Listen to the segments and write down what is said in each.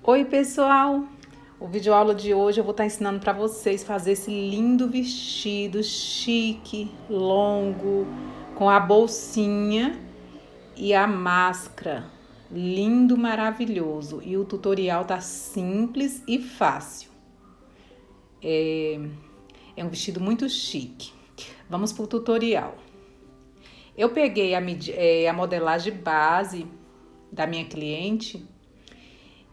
Oi, pessoal! O vídeo aula de hoje eu vou estar ensinando para vocês fazer esse lindo vestido chique, longo, com a bolsinha e a máscara. Lindo, maravilhoso. E o tutorial tá simples e fácil. É um vestido muito chique. Vamos pro tutorial. Eu peguei a modelagem base da minha cliente.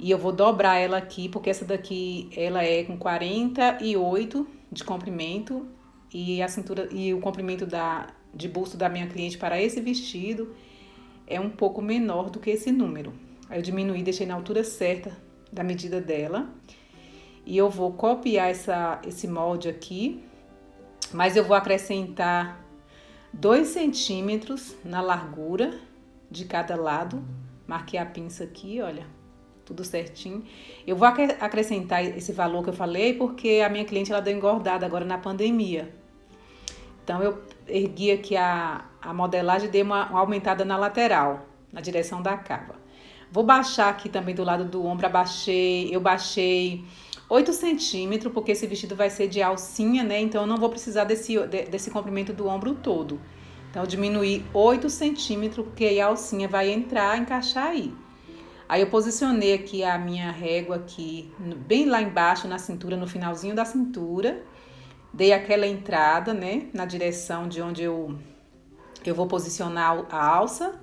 E eu vou dobrar ela aqui, porque essa daqui ela é com 48 de comprimento e a cintura e o comprimento de busto da minha cliente para esse vestido é um pouco menor do que esse número. Aí eu diminuí, deixei na altura certa da medida dela. E eu vou copiar esse molde aqui, mas eu vou acrescentar 2 centímetros na largura de cada lado. Marquei a pinça aqui, olha. Tudo certinho. Eu vou acrescentar esse valor que eu falei porque a minha cliente ela deu engordada agora na pandemia. Então eu ergui aqui a modelagem e dei uma aumentada na lateral, na direção da cava. Vou baixar aqui também do lado do ombro, eu baixei 8 centímetros, porque esse vestido vai ser de alcinha, né? Então eu não vou precisar desse comprimento do ombro todo. Então eu diminuí 8 centímetros, porque aí a alcinha vai encaixar aí. Aí eu posicionei aqui a minha régua aqui, bem lá embaixo na cintura, no finalzinho da cintura. Dei aquela entrada, né, na direção de onde eu vou posicionar a alça.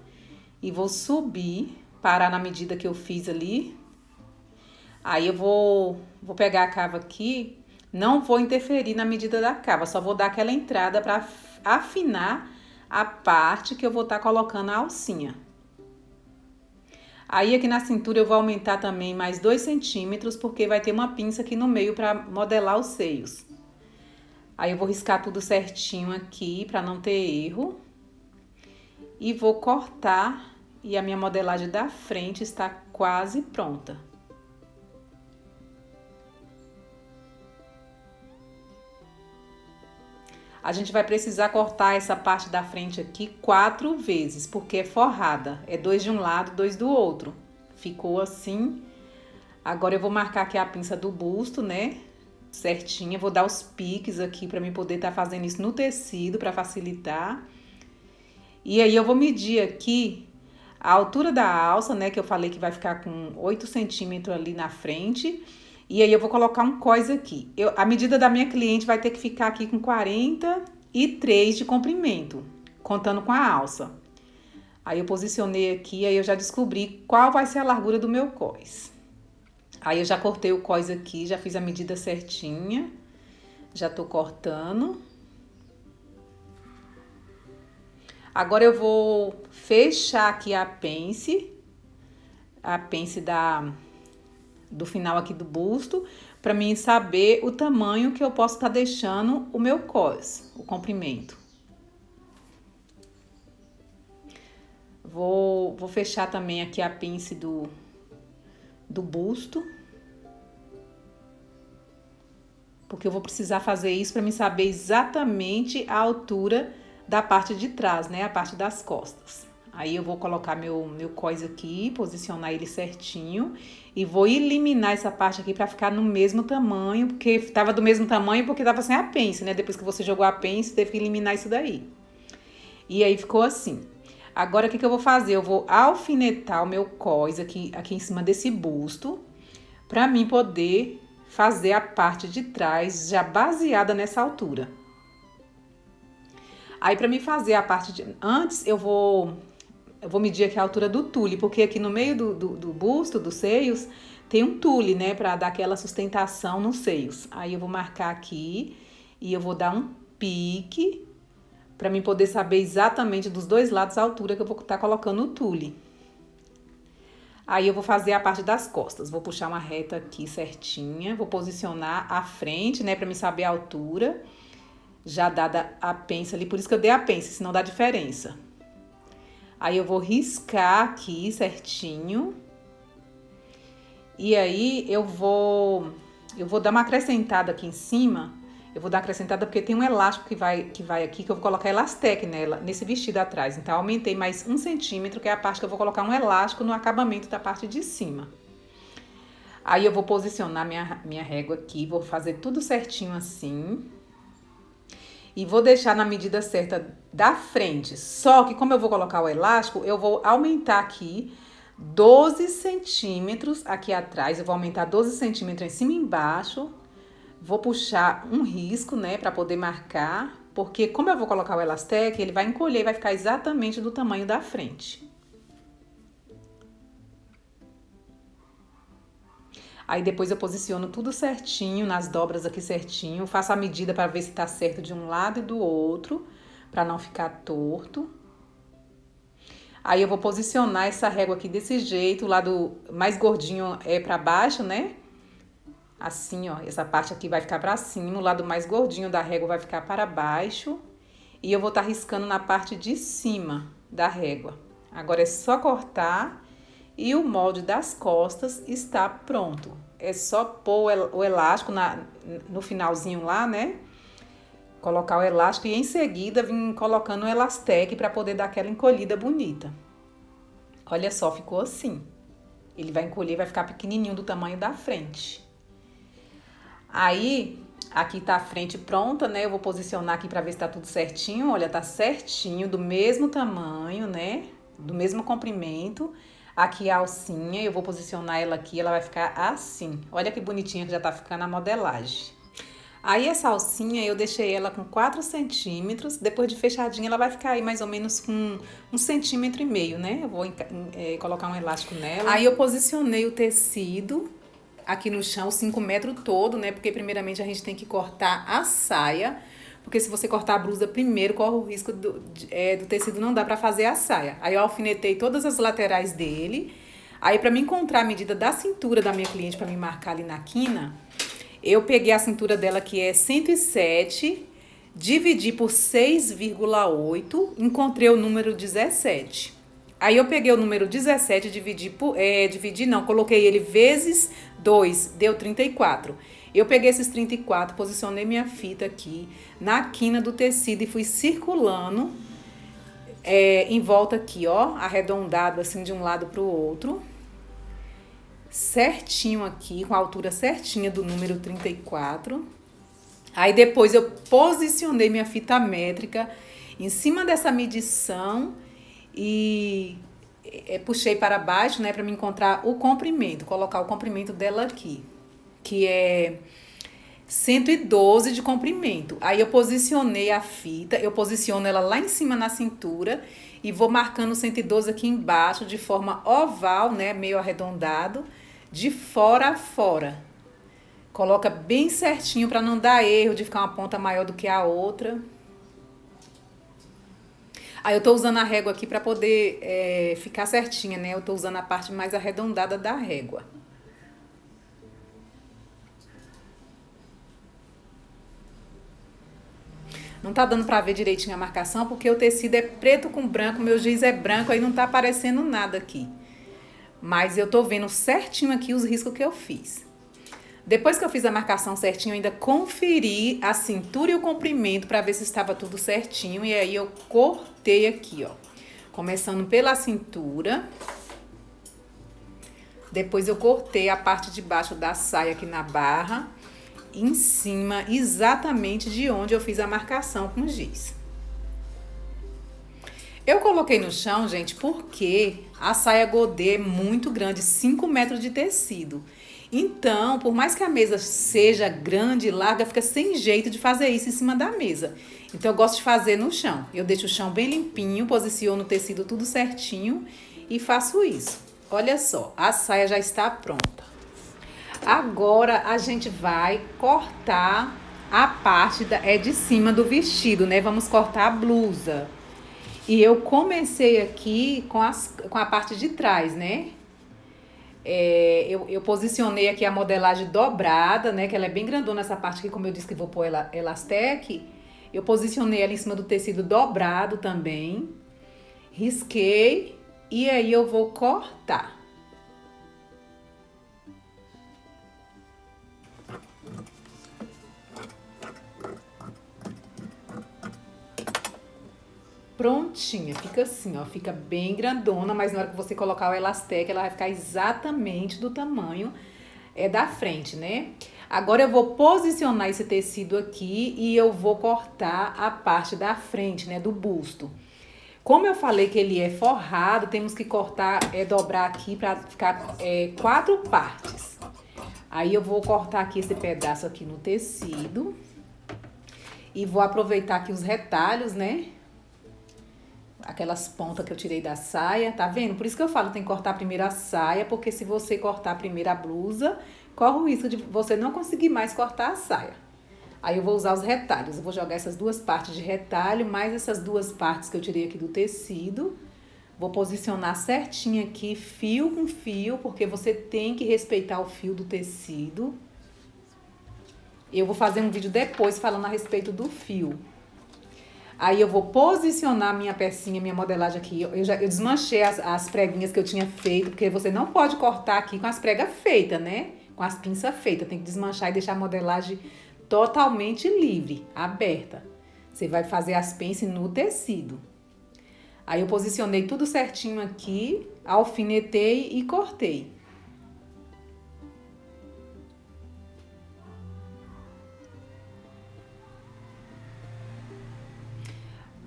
E vou subir, parar na medida que eu fiz ali. Aí eu vou pegar a cava aqui, não vou interferir na medida da cava, só vou dar aquela entrada para afinar a parte que eu vou estar colocando a alcinha. Aí aqui na cintura eu vou aumentar também mais 2 centímetros, porque vai ter uma pinça aqui no meio para modelar os seios. Aí eu vou riscar tudo certinho aqui para não ter erro. E vou cortar e a minha modelagem da frente está quase pronta. A gente vai precisar cortar essa parte da frente aqui 4 vezes, porque é forrada. É 2 de um lado, 2 do outro. Ficou assim. Agora eu vou marcar aqui a pinça do busto, né? Certinha. Vou dar os piques aqui para mim poder estar fazendo isso no tecido, para facilitar. E aí eu vou medir aqui a altura da alça, né? Que eu falei que vai ficar com 8 centímetros ali na frente. E aí eu vou colocar um cós aqui. A medida da minha cliente vai ter que ficar aqui com 43 de comprimento, contando com a alça. Aí eu posicionei aqui, aí eu já descobri qual vai ser a largura do meu cós. Aí eu já cortei o cós aqui, já fiz a medida certinha. Já tô cortando. Agora eu vou fechar aqui a pence do final aqui do busto, para mim saber o tamanho que eu posso estar deixando o meu cós, o comprimento. Vou fechar também aqui a pence do busto, porque eu vou precisar fazer isso para mim saber exatamente a altura da parte de trás, né, a parte das costas. Aí eu vou colocar meu cós aqui, posicionar ele certinho e vou eliminar essa parte aqui para ficar no mesmo tamanho, porque tava do mesmo tamanho porque tava sem a pence, né? Depois que você jogou a pence, teve que eliminar isso daí. E aí ficou assim. Agora o que eu vou fazer? Eu vou alfinetar o meu cós aqui em cima desse busto, para mim poder fazer a parte de trás já baseada nessa altura. Aí para mim fazer a parte de antes eu vou medir aqui a altura do tule, porque aqui no meio do busto, dos seios, tem um tule, né, para dar aquela sustentação nos seios. Aí eu vou marcar aqui e eu vou dar um pique para mim poder saber exatamente dos dois lados a altura que eu vou estar colocando o tule. Aí eu vou fazer a parte das costas. Vou puxar uma reta aqui certinha, vou posicionar a frente, né, para mim saber a altura. Já dada a pence ali, por isso que eu dei a pence, senão dá diferença. Aí eu vou riscar aqui certinho. E aí eu vou dar uma acrescentada aqui em cima. Eu vou dar acrescentada porque tem um elástico que vai aqui, que eu vou colocar elastec nesse vestido atrás. Então, eu aumentei mais 1 centímetro, que é a parte que eu vou colocar um elástico no acabamento da parte de cima. Aí eu vou posicionar minha régua aqui, vou fazer tudo certinho assim. E vou deixar na medida certa da frente. Só que como eu vou colocar o elástico, eu vou aumentar aqui 12 centímetros aqui atrás. Eu vou aumentar 12 centímetros em cima e embaixo. Vou puxar um risco, né, para poder marcar. Porque como eu vou colocar o elastec, ele vai encolher e vai ficar exatamente do tamanho da frente. Aí depois eu posiciono tudo certinho, nas dobras aqui certinho. Faço a medida para ver se tá certo de um lado e do outro, para não ficar torto. Aí eu vou posicionar essa régua aqui desse jeito, o lado mais gordinho é para baixo, né? Assim, ó, essa parte aqui vai ficar para cima, o lado mais gordinho da régua vai ficar para baixo. E eu vou estar riscando na parte de cima da régua. Agora é só cortar e o molde das costas está pronto. É só pôr o elástico no finalzinho lá, né? Colocar o elástico e em seguida vir colocando o elastec para poder dar aquela encolhida bonita. Olha só, ficou assim. Ele vai encolher, vai ficar pequenininho do tamanho da frente. Aí, aqui tá a frente pronta, né? Eu vou posicionar aqui para ver se tá tudo certinho. Olha, tá certinho, do mesmo tamanho, né? Do mesmo comprimento. Aqui a alcinha, eu vou posicionar ela aqui, ela vai ficar assim. Olha que bonitinha que já tá ficando a modelagem. Aí essa alcinha eu deixei ela com 4 centímetros, depois de fechadinha ela vai ficar aí mais ou menos com 1,5 centímetros, né? Eu vou colocar um elástico nela. Aí eu posicionei o tecido aqui no chão, 5 metros todo, né? Porque primeiramente a gente tem que cortar a saia. Porque se você cortar a blusa primeiro, corre o risco do tecido não dá pra fazer a saia. Aí eu alfinetei todas as laterais dele. Aí pra me encontrar a medida da cintura da minha cliente, pra me marcar ali na quina, eu peguei a cintura dela que é 107, dividi por 6,8, encontrei o número 17. Aí eu peguei o número 17, coloquei ele vezes 2, deu 34. Eu peguei esses 34, posicionei minha fita aqui na quina do tecido e fui circulando em volta aqui, ó, arredondado assim de um lado pro outro. Certinho aqui, com a altura certinha do número 34. Aí depois eu posicionei minha fita métrica em cima dessa medição e puxei para baixo, né, para me encontrar o comprimento, colocar o comprimento dela aqui, que é 112 de comprimento. Aí eu posicionei a fita, eu posiciono ela lá em cima na cintura e vou marcando 112 aqui embaixo de forma oval, né, meio arredondado, de fora a fora. Coloca bem certinho para não dar erro de ficar uma ponta maior do que a outra. Aí eu tô usando a régua aqui para poder ficar certinha, né? Eu tô usando a parte mais arredondada da régua. Não tá dando pra ver direitinho a marcação, porque o tecido é preto com branco, meu giz é branco, aí não tá aparecendo nada aqui. Mas eu tô vendo certinho aqui os riscos que eu fiz. Depois que eu fiz a marcação certinho, eu ainda conferi a cintura e o comprimento pra ver se estava tudo certinho. E aí eu cortei aqui, ó. Começando pela cintura. Depois eu cortei a parte de baixo da saia aqui na barra. Em cima, exatamente de onde eu fiz a marcação com giz. Eu coloquei no chão, gente, porque a saia godê é muito grande, 5 metros de tecido. Então, por mais que a mesa seja grande e larga, fica sem jeito de fazer isso em cima da mesa. Então, eu gosto de fazer no chão. Eu deixo o chão bem limpinho, posiciono o tecido tudo certinho e faço isso. Olha só, a saia já está pronta. Agora, a gente vai cortar a parte de cima do vestido, né? Vamos cortar a blusa. E eu comecei aqui com a parte de trás, né? Eu posicionei aqui a modelagem dobrada, né? Que ela é bem grandona essa parte aqui, como eu disse que vou pôr elastec. Eu posicionei ela em cima do tecido dobrado também. Risquei e aí eu vou cortar. Prontinha, fica assim, ó, fica bem grandona, mas na hora que você colocar o elastec, ela vai ficar exatamente do tamanho é da frente, né? Agora eu vou posicionar esse tecido aqui e eu vou cortar a parte da frente, né, do busto. Como eu falei que ele é forrado, temos que cortar, dobrar aqui para ficar 4 partes. Aí eu vou cortar aqui esse pedaço aqui no tecido e vou aproveitar aqui os retalhos, né? Aquelas pontas que eu tirei da saia, tá vendo? Por isso que eu falo, tem que cortar primeiro a saia, porque se você cortar primeiro a blusa, corre o risco de você não conseguir mais cortar a saia. Aí eu vou usar os retalhos, eu vou jogar essas 2 partes de retalho, mais essas 2 partes que eu tirei aqui do tecido. Vou posicionar certinho aqui, fio com fio, porque você tem que respeitar o fio do tecido. Eu vou fazer um vídeo depois falando a respeito do fio. Aí eu vou posicionar minha pecinha, minha modelagem aqui. Eu desmanchei as preguinhas que eu tinha feito, porque você não pode cortar aqui com as pregas feitas, né? Com as pinças feitas. Tem que desmanchar e deixar a modelagem totalmente livre, aberta. Você vai fazer as pences no tecido. Aí eu posicionei tudo certinho aqui, alfinetei e cortei.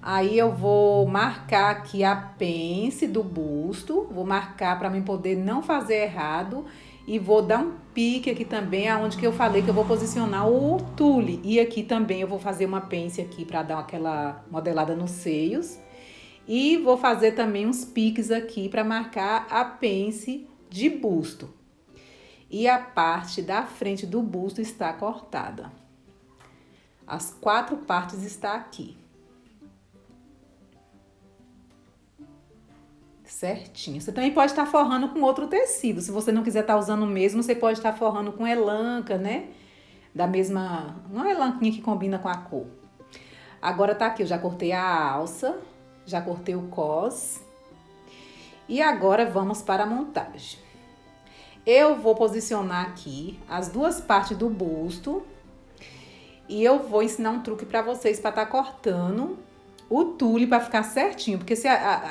Aí eu vou marcar aqui a pence do busto, vou marcar para mim poder não fazer errado e vou dar um pique aqui também, aonde que eu falei que eu vou posicionar o tule. E aqui também eu vou fazer uma pence aqui para dar aquela modelada nos seios. E vou fazer também uns piques aqui para marcar a pence de busto. E a parte da frente do busto está cortada. As 4 partes estão aqui. Certinho. Você também pode estar forrando com outro tecido. Se você não quiser estar usando o mesmo, você pode estar forrando com elanca, né? Da mesma... Uma elanquinha que combina com a cor. Agora tá aqui, eu já cortei a alça, já cortei o cos. E agora vamos para a montagem. Eu vou posicionar aqui as 2 partes do busto. E eu vou ensinar um truque para vocês para estar cortando o tule para ficar certinho, porque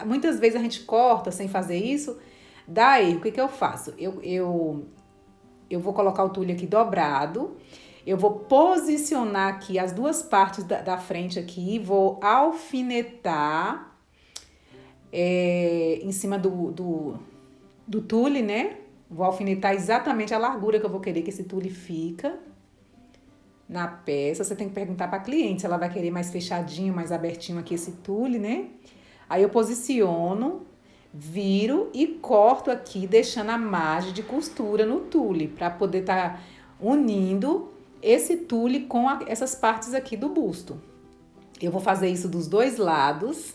muitas vezes a gente corta sem fazer isso, dá erro. O que eu faço? Eu vou colocar o tule aqui dobrado, eu vou posicionar aqui as 2 partes da frente aqui, vou alfinetar em cima do tule, né? Vou alfinetar exatamente a largura que eu vou querer que esse tule fica na peça. Você tem que perguntar para a cliente se ela vai querer mais fechadinho, mais abertinho aqui esse tule, né? Aí eu posiciono, viro e corto aqui, deixando a margem de costura no tule, para poder estar unindo esse tule com essas partes aqui do busto. Eu vou fazer isso dos 2 lados.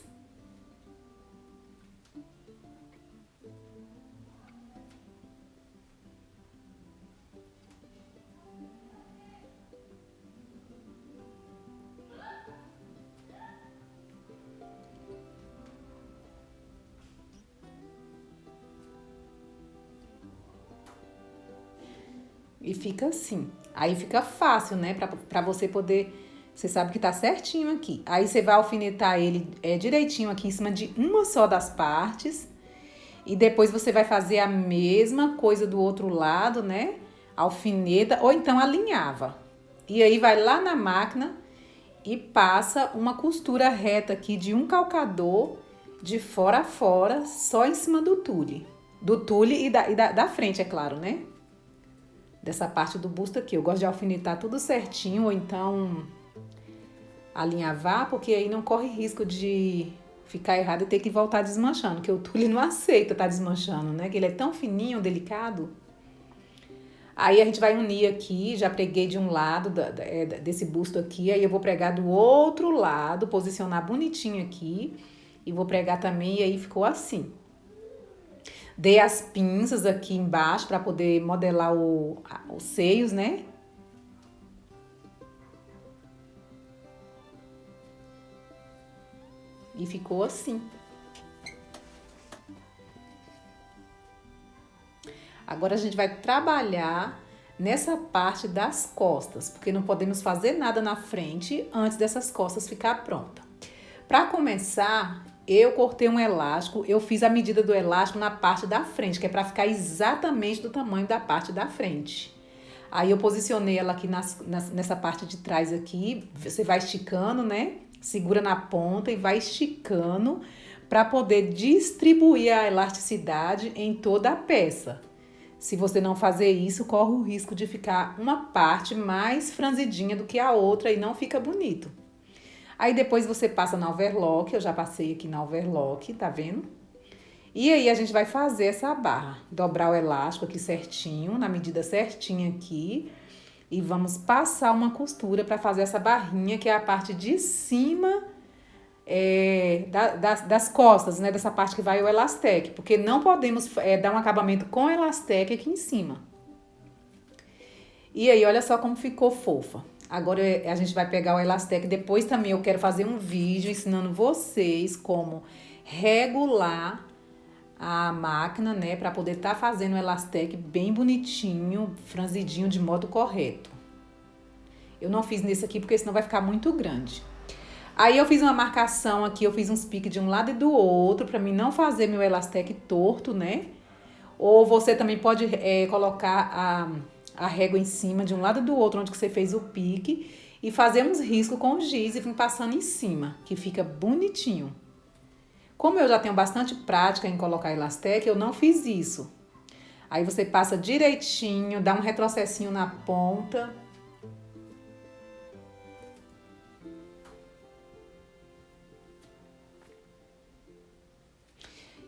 E fica assim. Aí fica fácil, né? Pra você poder... Você sabe que tá certinho aqui. Aí você vai alfinetar ele direitinho aqui em cima de uma só das partes. E depois você vai fazer a mesma coisa do outro lado, né? Alfineta ou então alinhava. E aí vai lá na máquina e passa uma costura reta aqui de um calcador de fora a fora, só em cima do tule. Do tule e da frente, é claro, né? Dessa parte do busto aqui. Eu gosto de alfinetar tudo certinho, ou então alinhavar, porque aí não corre risco de ficar errado e ter que voltar desmanchando, que o tule não aceita tá desmanchando, né? Que ele é tão fininho, delicado. Aí a gente vai unir aqui, já preguei de um lado desse busto aqui, aí eu vou pregar do outro lado, posicionar bonitinho aqui, e vou pregar também, e aí ficou assim. Dei as pinças aqui embaixo para poder modelar os seios, né? E ficou assim. Agora a gente vai trabalhar nessa parte das costas, porque não podemos fazer nada na frente antes dessas costas ficar pronta. Para começar, Eu cortei um elástico, eu fiz a medida do elástico na parte da frente, que é para ficar exatamente do tamanho da parte da frente. Aí eu posicionei ela aqui nessa parte de trás aqui, você vai esticando, né? Segura na ponta e vai esticando para poder distribuir a elasticidade em toda a peça. Se você não fazer isso, corre o risco de ficar uma parte mais franzidinha do que a outra e não fica bonito. Aí depois você passa na overlock, eu já passei aqui na overlock, tá vendo? E aí a gente vai fazer essa barra, dobrar o elástico aqui certinho, na medida certinha aqui, e vamos passar uma costura para fazer essa barrinha, que é a parte de cima das costas, né? Dessa parte que vai o elastec, porque não podemos dar um acabamento com elastec aqui em cima. E aí, olha só como ficou fofa. Agora a gente vai pegar o elastec. Depois também eu quero fazer um vídeo ensinando vocês como regular a máquina, né? Pra poder estar fazendo o elastec bem bonitinho, franzidinho, de modo correto. Eu não fiz nesse aqui porque senão vai ficar muito grande. Aí eu fiz uma marcação aqui, eu fiz uns piques de um lado e do outro, pra mim não fazer meu elastec torto, né? Ou você também pode colocar a régua em cima de um lado e do outro, onde que você fez o pique, e fazer uns riscos com o giz e vir passando em cima, que fica bonitinho. Como eu já tenho bastante prática em colocar elastec, eu não fiz isso. Aí você passa direitinho, dá um retrocessinho na ponta.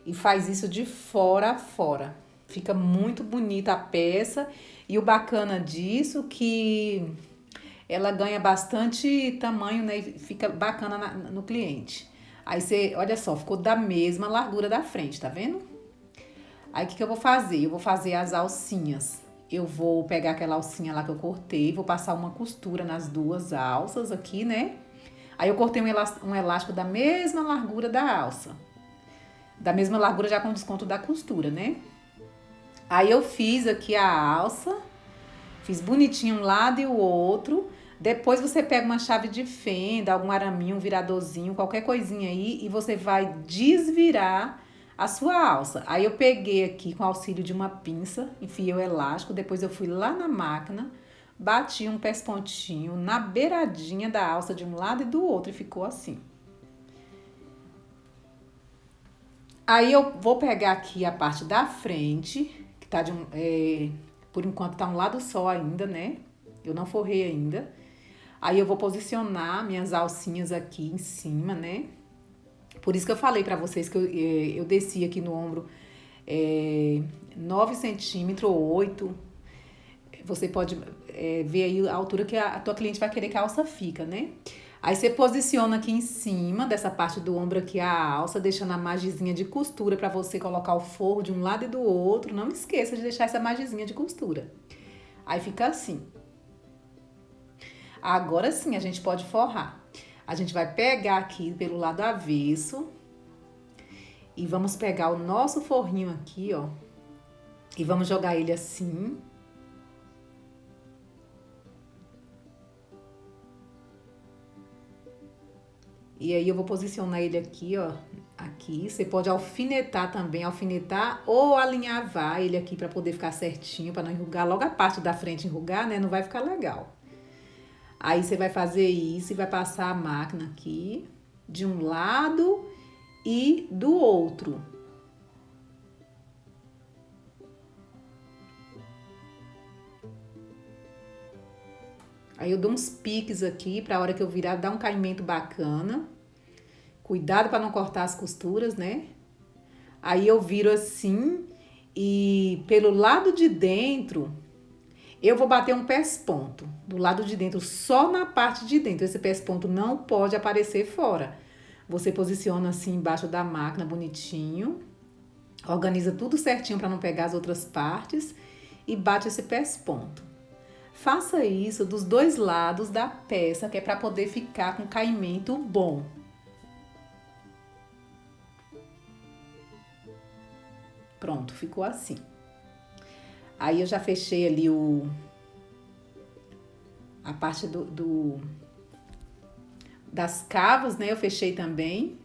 E faz isso de fora a fora. Fica muito bonita a peça. E o bacana disso que ela ganha bastante tamanho, né? E fica bacana no cliente. Aí você, olha só, ficou da mesma largura da frente, tá vendo? Aí o que eu vou fazer? Eu vou fazer as alcinhas. Eu vou pegar aquela alcinha lá que eu cortei, vou passar uma costura nas duas alças aqui, né? Aí eu cortei um elástico da mesma largura da alça. Da mesma largura já com desconto da costura, né? Aí eu fiz aqui a alça, fiz bonitinho um lado e o outro. Depois você pega uma chave de fenda, algum araminho, um viradorzinho, qualquer coisinha aí, e você vai desvirar a sua alça. Aí eu peguei aqui com auxílio de uma pinça, enfiei o elástico, depois eu fui lá na máquina, bati um pespontinho na beiradinha da alça de um lado e do outro e ficou assim. Aí eu vou pegar aqui a parte da frente, que tá por enquanto tá um lado só ainda, né? Eu não forrei ainda. Aí eu vou posicionar minhas alcinhas aqui em cima, né? Por isso que eu falei pra vocês que eu desci aqui no ombro 9 centímetros ou 8. Você pode ver aí a altura que a tua cliente vai querer que a alça fica, né? Aí você posiciona aqui em cima dessa parte do ombro aqui a alça, deixando a margenzinha de costura pra você colocar o forro de um lado e do outro. Não esqueça de deixar essa margenzinha de costura. Aí fica assim. Agora sim a gente pode forrar. A gente vai pegar aqui pelo lado avesso e vamos pegar o nosso forrinho aqui, ó. E vamos jogar ele assim. E aí eu vou posicionar ele aqui, ó, aqui. Você pode alfinetar também, alfinetar ou alinhavar ele aqui pra poder ficar certinho, pra não enrugar. Logo a parte da frente enrugar, né, não vai ficar legal. Aí você vai fazer isso e vai passar a máquina aqui de um lado e do outro. Aí eu dou uns piques aqui pra hora que eu virar dar um caimento bacana. Cuidado para não cortar as costuras, né? Aí eu viro assim e pelo lado de dentro eu vou bater um pesponto. Do lado de dentro, só na parte de dentro. Esse pesponto não pode aparecer fora. Você posiciona assim embaixo da máquina bonitinho. Organiza tudo certinho para não pegar as outras partes e bate esse pesponto. Faça isso dos dois lados da peça, que é para poder ficar com caimento bom. Pronto, ficou assim. Aí eu já fechei ali a parte das cavas, né? Eu fechei também.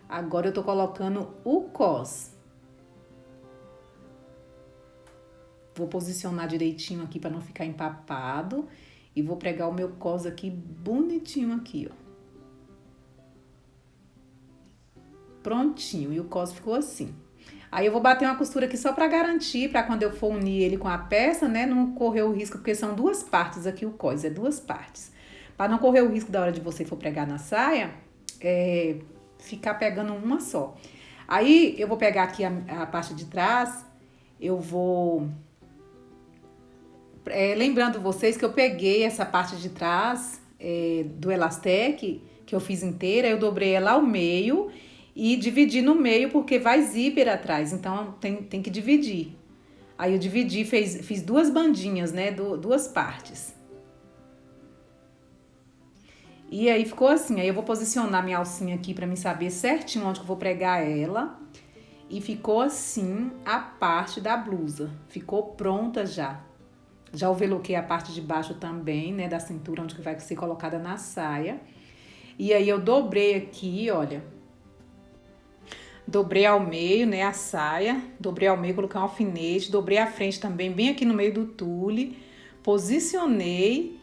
Agora eu tô colocando o cos. Vou posicionar direitinho aqui para não ficar empapado. E vou pregar o meu cos aqui bonitinho aqui, ó. Prontinho, e o cos ficou assim. Aí eu vou bater uma costura aqui só para garantir, para quando eu for unir ele com a peça, né, não correr o risco, porque são duas partes aqui o cos, é duas partes. Para não correr o risco da hora de você for pregar na saia, ficar pegando uma só. Aí eu vou pegar aqui a parte de trás, eu vou... lembrando vocês que eu peguei essa parte de trás do Elastec, que eu fiz inteira, eu dobrei ela ao meio e dividi no meio porque vai zíper atrás, então tem que dividir. Aí eu dividi, fiz duas bandinhas, né, duas partes. E aí ficou assim, aí eu vou posicionar minha alcinha aqui pra mim saber certinho onde que eu vou pregar ela. E ficou assim a parte da blusa, ficou pronta já. Já overloquei a parte de baixo também, né, da cintura, onde que vai ser colocada na saia. E aí eu dobrei aqui, olha. Dobrei ao meio, né, a saia. Dobrei ao meio, coloquei um alfinete. Dobrei a frente também, bem aqui no meio do tule. Posicionei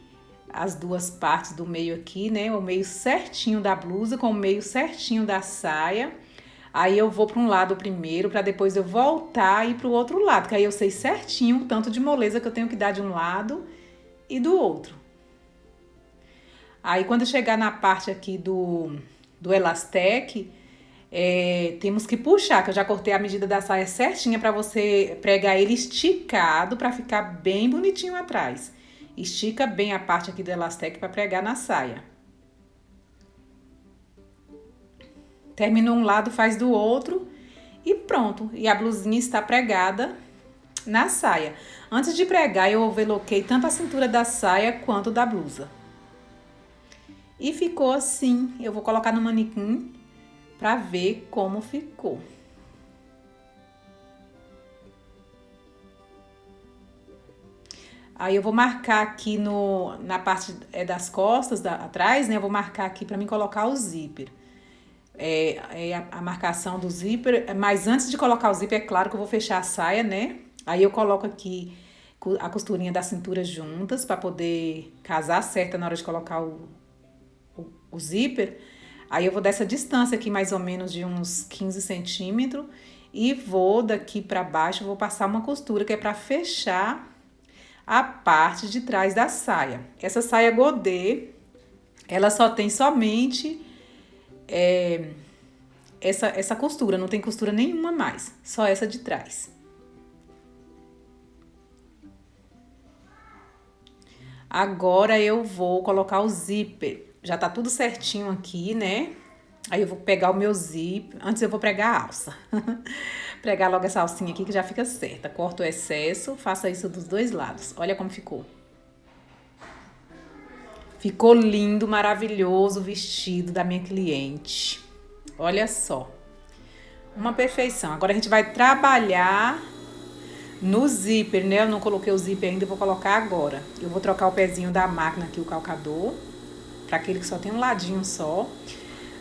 as duas partes do meio aqui, né, o meio certinho da blusa com o meio certinho da saia. Aí eu vou para um lado primeiro, para depois eu voltar e ir para o outro lado, que aí eu sei certinho o tanto de moleza que eu tenho que dar de um lado e do outro. Aí quando eu chegar na parte aqui do Elastec, temos que puxar, que eu já cortei a medida da saia certinha para você pregar ele esticado, para ficar bem bonitinho atrás. Estica bem a parte aqui do Elastec para pregar na saia. Terminou um lado, faz do outro e pronto. E a blusinha está pregada na saia. Antes de pregar, eu overloquei tanto a cintura da saia quanto da blusa. E ficou assim. Eu vou colocar no manequim para ver como ficou. Aí eu vou marcar aqui na parte das costas, atrás, né? Eu vou marcar aqui para mim colocar o zíper. A marcação do zíper, mas antes de colocar o zíper, é claro que eu vou fechar a saia, né? Aí eu coloco aqui a costurinha da cintura juntas para poder casar certa na hora de colocar o zíper. Aí eu vou dessa distância aqui, mais ou menos de uns 15 centímetros, e vou daqui para baixo, vou passar uma costura que é para fechar a parte de trás da saia. Essa saia godê, ela só tem somente essa costura, não tem costura nenhuma mais, só essa de trás. Agora eu vou colocar o zíper, já tá tudo certinho aqui, né? Aí eu vou pegar o meu zíper, antes eu vou pregar a alça. Pregar logo essa alcinha aqui que já fica certa. Corta o excesso, faça isso dos dois lados. Olha como ficou. Ficou lindo, maravilhoso o vestido da minha cliente. Olha só. Uma perfeição. Agora a gente vai trabalhar no zíper, né? Eu não coloquei o zíper ainda, eu vou colocar agora. Eu vou trocar o pezinho da máquina aqui, o calcador, para aquele que só tem um ladinho só.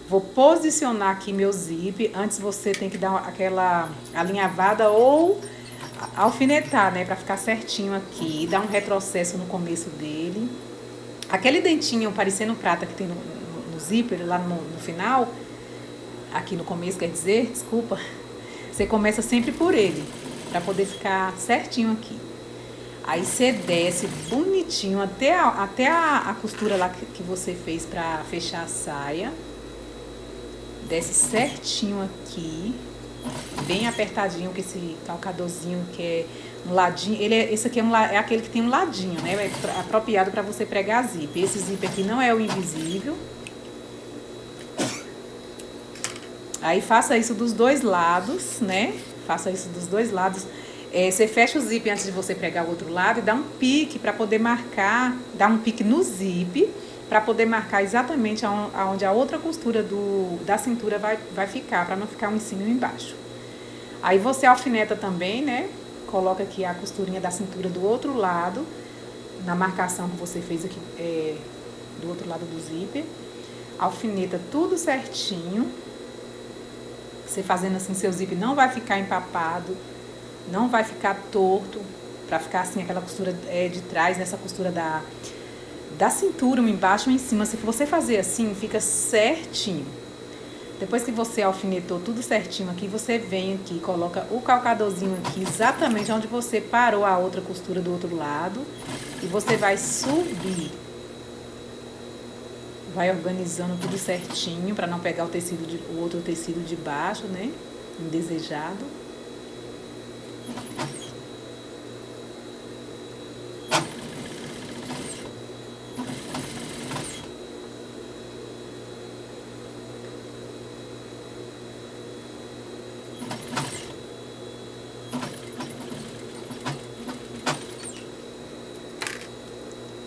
Vou posicionar aqui meu zíper. Antes você tem que dar aquela alinhavada ou alfinetar, né? Pra ficar certinho aqui. Dar um retrocesso no começo dele. Aquele dentinho parecendo prata que tem no zíper, lá no final, aqui no começo, quer dizer, desculpa. Você começa sempre por ele, pra poder ficar certinho aqui. Aí você desce bonitinho até a costura lá que você fez pra fechar a saia. Desce certinho aqui, bem apertadinho com esse calcadorzinho que é um ladinho. Esse aqui é aquele que tem um ladinho, né? É apropriado para você pregar zíper. Esse zíper aqui não é o invisível. Aí faça isso dos dois lados, né? Faça isso dos dois lados. Você fecha o zíper antes de você pregar o outro lado e dá um pique para poder marcar, dá um pique no zíper para poder marcar exatamente aonde a outra costura da cintura vai ficar, para não ficar um em cima e um embaixo. Aí você alfineta também, né? Coloca aqui a costurinha da cintura do outro lado, na marcação que você fez aqui do outro lado do zíper. Alfineta tudo certinho. Você fazendo assim, seu zíper não vai ficar empapado, não vai ficar torto, pra ficar assim, aquela costura de trás, nessa costura da cintura, um embaixo e um em cima. Se você fazer assim, fica certinho. Depois que você alfinetou tudo certinho aqui, você vem aqui, coloca o calcadorzinho aqui, exatamente onde você parou a outra costura do outro lado. E você vai subir. Vai organizando tudo certinho, para não pegar o outro tecido de baixo, né? Indesejado.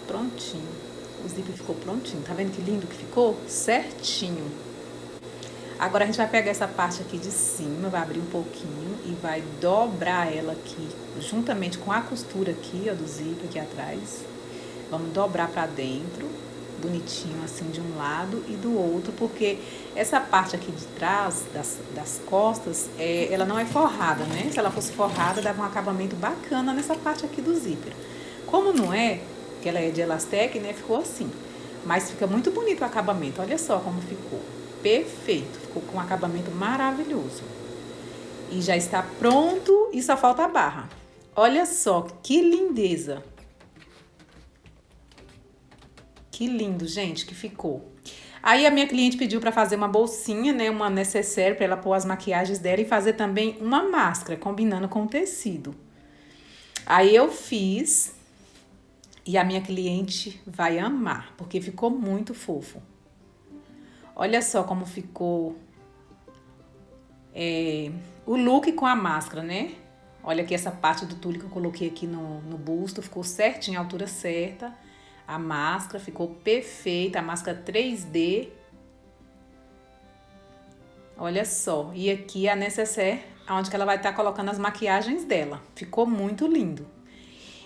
Prontinho. O zíper ficou prontinho. Tá vendo que lindo que ficou? Certinho. Agora a gente vai pegar essa parte aqui de cima, vai abrir um pouquinho e vai dobrar ela aqui, juntamente com a costura aqui, ó, do zíper aqui atrás. Vamos dobrar pra dentro, bonitinho assim de um lado e do outro, porque essa parte aqui de trás, das costas, ela não é forrada, né? Se ela fosse forrada, dava um acabamento bacana nessa parte aqui do zíper. Como não é, que ela é de elastec, né? Ficou assim. Mas fica muito bonito o acabamento. Olha só como ficou. Perfeito. Ficou com um acabamento maravilhoso. E já está pronto e só falta a barra. Olha só que lindeza. Que lindo, gente, que ficou. Aí a minha cliente pediu para fazer uma bolsinha, né? Uma necessaire para ela pôr as maquiagens dela e fazer também uma máscara, combinando com o tecido. Aí eu fiz... E a minha cliente vai amar, porque ficou muito fofo. Olha só como ficou o look com a máscara, né? Olha aqui essa parte do tule que eu coloquei aqui no busto, ficou certinho, a altura certa. A máscara ficou perfeita, a máscara 3D. Olha só, e aqui a necessaire, onde que ela vai estar colocando as maquiagens dela. Ficou muito lindo.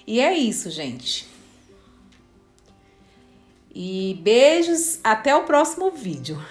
E é isso, gente. E beijos, até o próximo vídeo.